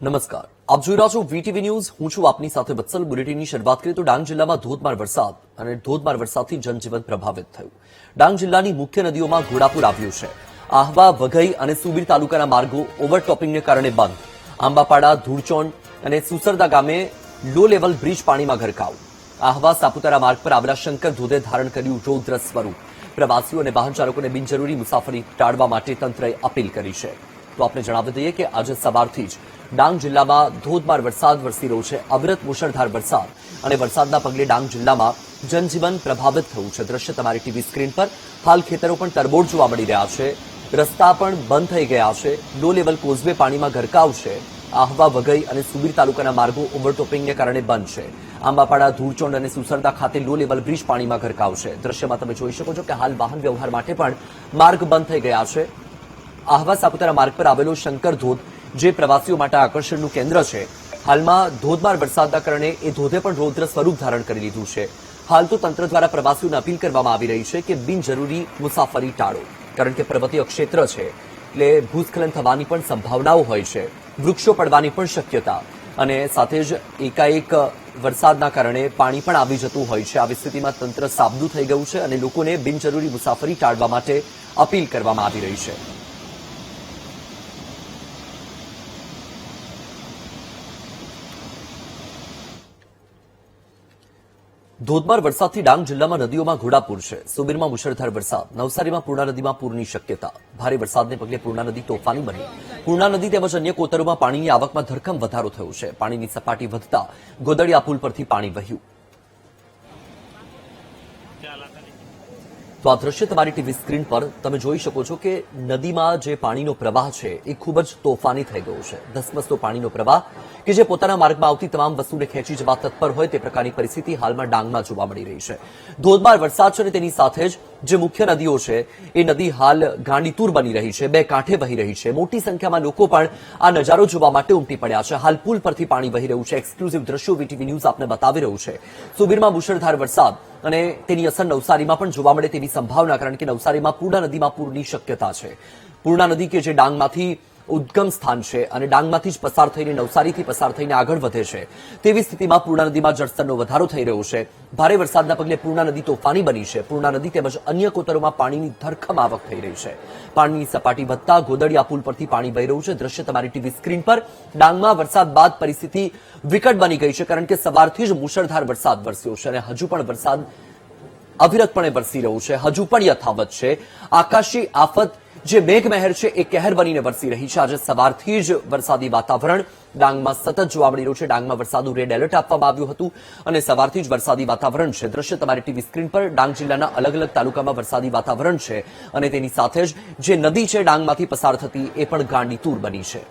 નમસ્કાર, આપ જોઈ રહ્યા છો વીટીવી ન્યૂઝ. હું છું આપની સાથે વત્સલ. બુલેટિનની શરૂઆત કરીએ તો ડાંગ જિલ્લામાં ધોધમાર વરસાદ અને ધોધમાર વરસાદથી જનજીવન પ્રભાવિત થયું. ડાંગ જિલ્લાની મુખ્ય નદીઓમાં ઘોડાપૂર આવ્યું છે. આહવા, વઘઈ અને સુબીર તાલુકાના માર્ગો ઓવરટોપિંગને કારણે બંધ. આંબાપાડા, ધૂળચોણ અને સુસરદા ગામે લો લેવલ બ્રિજ પાણીમાં ગરકાવ. આહવા સાપુતારા માર્ગ પર આવેલા શંકર ધોધે ધારણ કર્યું રૌદ્ર સ્વરૂપ. પ્રવાસીઓ અને વાહન ચાલકોને બિનજરૂરી મુસાફરી ટાળવા માટે તંત્રએ અપીલ કરી છે. તો આપણે જણાવી દઈએ કે આજે સવારથી જ ડાંગ જિલ્લામાં ધોધમાર વરસાદ વરસી રહ્યો છે. અવિરત મુશળધાર વરસાદ અને વરસાદના પગલે ડાંગ જિલ્લામાં જનજીવન પ્રભાવિત થયું છે. દ્રશ્ય તમારી ટીવી સ્ક્રીન પર. હાલ ખેતરો પણ તરબોળ જોવા મળી રહ્યા છે. રસ્તા પણ બંધ થઈ ગયા છે. લો લેવલ કોઝવે પાણીમાં ગરકાવ છે. આહવા, વઘઈ અને સુબીર તાલુકાના માર્ગો ઓવરટોપિંગને કારણે બંધ છે. આંબાપાડા, ધૂળચોંડ અને સુસરદા ખાતે લો લેવલ બ્રિજ પાણીમાં ગરકાવ છે. દ્રશ્યમાં તમે જોઈ શકો છો કે હાલ વાહન વ્યવહાર માટે પણ માર્ગ બંધ થઈ ગયા છે. આહવા સાપુતારા માર્ગ પર આવેલો શંકર ધોધ, જે પ્રવાસીઓ માટે આકર્ષણનું કેન્દ્ર છે, હાલમાં ધોધમાર વરસાદના કારણે એ ધોધે પણ રૌદ્ર સ્વરૂપ ધારણ કરી લીધું છે. હાલ તો તંત્ર દ્વારા પ્રવાસીઓને અપીલ કરવામાં આવી રહી છે કે બિનજરૂરી મુસાફરી ટાળો, કારણ કે પર્વતીય ક્ષેત્ર છે એટલે ભૂસ્ખલન થવાની પણ સંભાવનાઓ હોય છે, વૃક્ષો પડવાની પણ શક્યતા, અને સાથે જ એકાએક વરસાદના કારણે પાણી પણ આવી જતું હોય છે. આવી સ્થિતિમાં તંત્ર સાબદું થઈ ગયું છે અને લોકોને બિનજરૂરી મુસાફરી ટાળવા માટે અપીલ કરવામાં આવી રહી છે. ધોધમાર વરસાદથી ડાંગ જિલ્લામાં નદીઓમાં ઘોડાપૂર છે. સુબીરમાં મુશળધાર વરસાદ. નવસારીમાં પૂર્ણા નદીમાં પૂરની શક્યતા. ભારે વરસાદને પગલે પૂર્ણા નદી તોફાની બની. પૂર્ણા નદી તેમજ અન્ય કોતરોમાં પાણીની આવકમાં ધરખમ વધારો થયો છે. પાણીની સપાટી વધતા ગોદડિયા પુલ પરથી પાણી વહ્યું. તો આ દ્રશ્ય તમારી ટીવી સ્ક્રીન પર તમે જોઈ શકો છો કે નદીમાં જે પાણીનો પ્રવાહ છે એ ખૂબ જ તોફાની થઈ ગયો છે. ધસમસતો પાણીનો પ્રવાહ કે જે પોતાના માર્ગમાં આવતી તમામ વસ્તુને ખેંચી જવા તત્પર હોય તે પ્રકારની પરિસ્થિતિ હાલમાં ડાંગમાં જોવા મળી રહી છે. ધોધમાર વરસાદ છે અને તેની સાથે જ જે મુખ્ય નદીઓ છે એ નદી હાલ ગાંડીતુર બની રહી છે, બે કાંઠે વહી રહી છે. મોટી સંખ્યામાં લોકો પણ આ નજારો જોવા માટે ઉમટી પડ્યા છે. હાલ પુલ પરથી પાણી વહી રહ્યું છે. એક્સક્લુઝિવ દ્રશ્યો વીટીવી ન્યૂઝ આપને બતાવી રહ્યું છે. સુબીરમાં મુશળધાર વરસાદ અને તેની અસર નવસારીમાં પણ જોવા મળે તેવી સંભાવના, કારણ કે નવસારીમાં પૂર્ણા નદીમાં પૂરની શક્યતા છે. પૂર્ણા નદી કે જે ડાંગમાંથી ઉદ્ગમ સ્થાન છે અને ડાંગમાંથી જ પસાર થઈને નવસારીથી પસાર થઈને આગળ વધે છે, તેવી સ્થિતિમાં પૂર્ણા નદીમાં જળસ્તરનો વધારો થઈ રહ્યો છે. ભારે વરસાદના પગલે પૂર્ણા નદી તોફાની બની છે. પૂર્ણા નદી તેમજ અન્ય કોતરોમાં પાણીની ધરખમ આવક થઈ રહી છે. પાણીની સપાટી વધતા ગોદડિયા પુલ પરથી પાણી વહી રહ્યું છે. દ્રશ્ય તમારી ટીવી સ્ક્રીન પર. ડાંગમાં વરસાદ બાદ પરિસ્થિતિ વિકટ બની ગઈ છે, કારણ કે સવારથી જ મુશળધાર વરસાદ વરસ્યો છે અને હજુ પણ વરસાદ અવિરતપણે વરસી રહ્યું છે. હજુ પણ યથાવત છે. આકાશી આફત જે મેઘમહેર છે એ કહેર બનીને વરસી રહી છે. આજે સવારથી જ વરસાદી વાતાવરણ ડાંગમાં સતત જોવા મળી રહ્યું છે. ડાંગમાં વરસાદનું રેડ એલર્ટ આપવામાં આવ્યું હતું અને સવારથી જ વરસાદી વાતાવરણ છે. દ્રશ્ય તમારી ટીવી સ્ક્રીન પર. ડાંગ જિલ્લાના અલગ અલગ તાલુકામાં વરસાદી વાતાવરણ છે અને તેની સાથે જ જે નદી છે ડાંગમાંથી પસાર થતી એ પણ ગાંડીતુર બની છે.